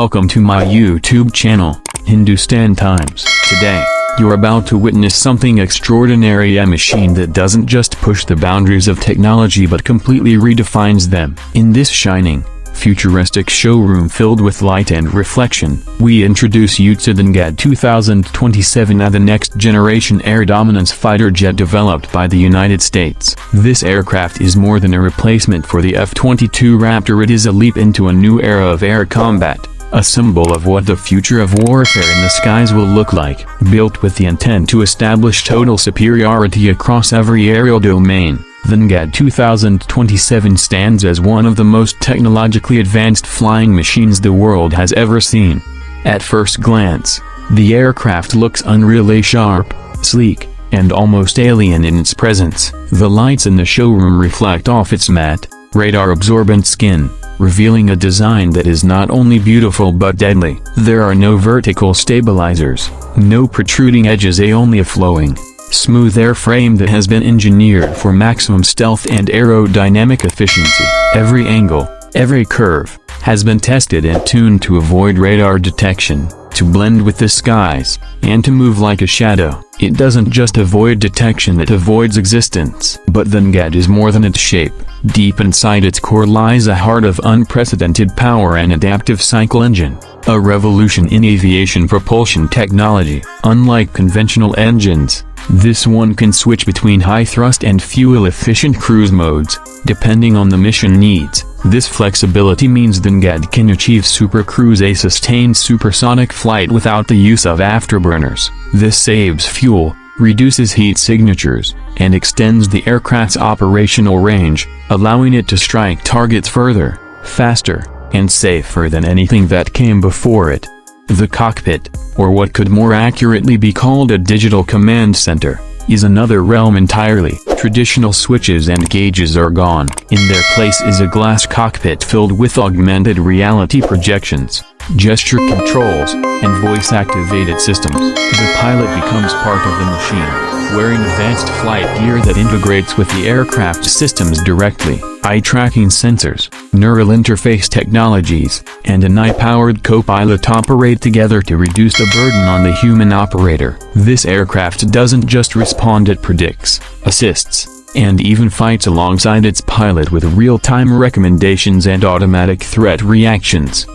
welcome to my YouTube channel, Hindustan Times. Today, you're about to witness something extraordinary, a machine that doesn't just push the boundaries of technology but completely redefines them. In this shining, futuristic showroom filled with light and reflection, we introduce you to the NGAD 2027, the next-generation air dominance fighter jet developed by the United States. This aircraft is more than a replacement for the F-22 Raptor. It is a leap into a new era of air combat, a symbol of what the future of warfare in the skies will look like. Built with the intent to establish total superiority across every aerial domain, the NGAD 2027 stands as one of the most technologically advanced flying machines the world has ever seen. At first glance, the aircraft looks unreally sharp, sleek, and almost alien in its presence. The lights in the showroom reflect off its matte, radar-absorbent skin, revealing a design that is not only beautiful but deadly. There are no vertical stabilizers, no protruding edges, only a flowing, smooth airframe that has been engineered for maximum stealth and aerodynamic efficiency. Every angle, every curve, has been tested and tuned to avoid radar detection, to blend with the skies, and to move like a shadow. It doesn't just avoid detection, it avoids existence. But the NGAD is more than its shape. Deep inside its core lies a heart of unprecedented power, an adaptive cycle engine, a revolution in aviation propulsion technology. Unlike conventional engines, this one can switch between high-thrust and fuel-efficient cruise modes, depending on the mission needs. This flexibility means the NGAD can achieve supercruise, a sustained supersonic flight without the use of afterburners. This saves fuel, reduces heat signatures, and extends the aircraft's operational range, allowing it to strike targets further, faster, and safer than anything that came before it. The cockpit, or what could more accurately be called a digital command center, is another realm entirely. Traditional switches and gauges are gone. In their place is a glass cockpit filled with augmented reality projections, gesture controls, and voice-activated systems. The pilot becomes part of the machine, wearing advanced flight gear that integrates with the aircraft systems directly. Eye-tracking sensors, neural interface technologies, and an eye-powered co-pilot operate together to reduce the burden on the human operator. This aircraft doesn't just respond, it predicts, assists, and even fights alongside its pilot with real-time recommendations and automatic threat reactions.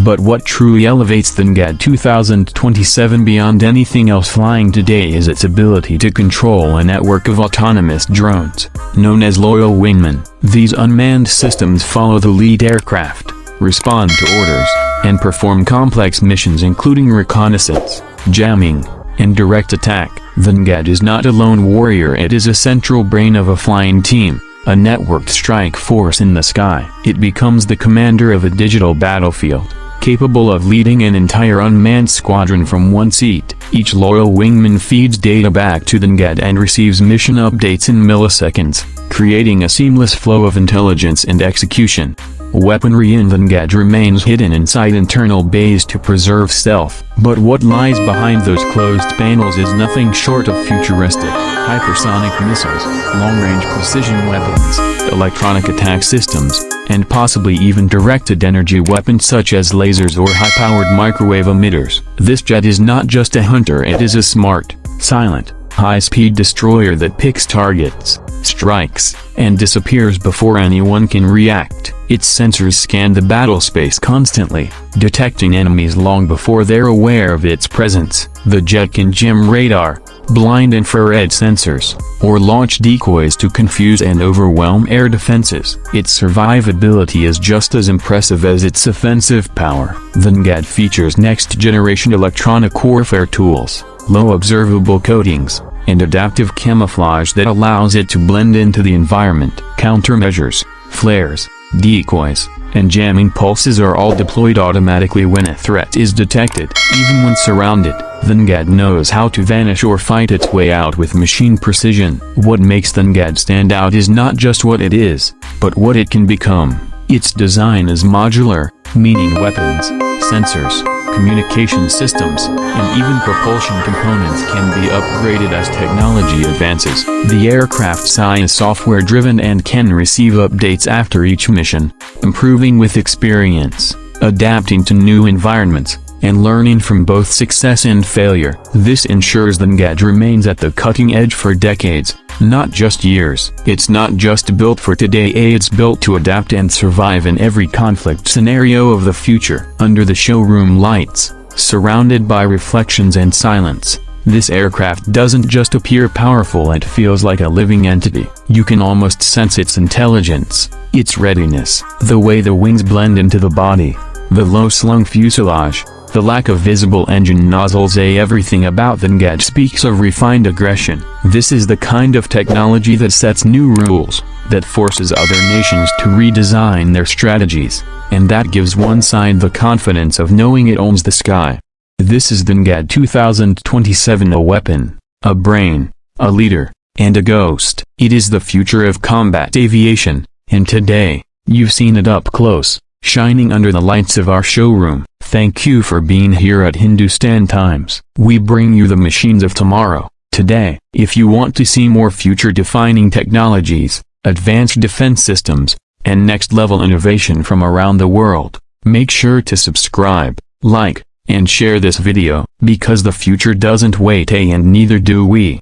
But what truly elevates the NGAD 2027 beyond anything else flying today is its ability to control a network of autonomous drones, known as loyal wingmen. These unmanned systems follow the lead aircraft, respond to orders, and perform complex missions including reconnaissance, jamming, and direct attack. The NGAD is not a lone warrior, it is a central brain of a flying team, a networked strike force in the sky. It becomes the commander of a digital battlefield, capable of leading an entire unmanned squadron from one seat. Each loyal wingman feeds data back to the NGAD and receives mission updates in milliseconds, creating a seamless flow of intelligence and execution. Weaponry in the NGAD remains hidden inside internal bays to preserve stealth. But what lies behind those closed panels is nothing short of futuristic. Hypersonic missiles, long-range precision weapons, electronic attack systems, and possibly even directed energy weapons such as lasers or high-powered microwave emitters. This jet is not just a hunter, it is a smart, silent, high-speed destroyer that picks targets, strikes, and disappears before anyone can react. Its sensors scan the battle space constantly, detecting enemies long before they're aware of its presence. The jet can jam radar, blind infrared sensors, or launch decoys to confuse and overwhelm air defenses. Its survivability is just as impressive as its offensive power. The NGAD features next-generation electronic warfare tools, low observable coatings, and adaptive camouflage that allows it to blend into the environment. Countermeasures, flares, decoys, and jamming pulses are all deployed automatically when a threat is detected. Even when surrounded, the NGAD knows how to vanish or fight its way out with machine precision. What makes the NGAD stand out is not just what it is, but what it can become. Its design is modular, meaning weapons, sensors, communication systems, and even propulsion components can be upgraded as technology advances. The aircraft's AI is software-driven and can receive updates after each mission, improving with experience. adapting to new environments, and learning from both success and failure. This ensures the NGAD remains at the cutting edge for decades, not just years. It's not just built for today, it's built to adapt and survive in every conflict scenario of the future. Under the showroom lights, surrounded by reflections and silence, this aircraft doesn't just appear powerful, it feels like a living entity. You can almost sense its intelligence, its readiness. The way the wings blend into the body, the low-slung fuselage, the lack of visible engine nozzles, everything about the NGAD speaks of refined aggression. This is the kind of technology that sets new rules, that forces other nations to redesign their strategies, and that gives one side the confidence of knowing it owns the sky. This is the NGAD 2027, a weapon, a brain, a leader, and a ghost. It is the future of combat aviation, and today, you've seen it up close, shining under the lights of our showroom. Thank you for being here at Hindustan Times. We bring you the machines of tomorrow, today. If you want to see more future-defining technologies, advanced defense systems, and next-level innovation from around the world, make sure to subscribe, like, and share this video, because the future doesn't wait, and neither do we.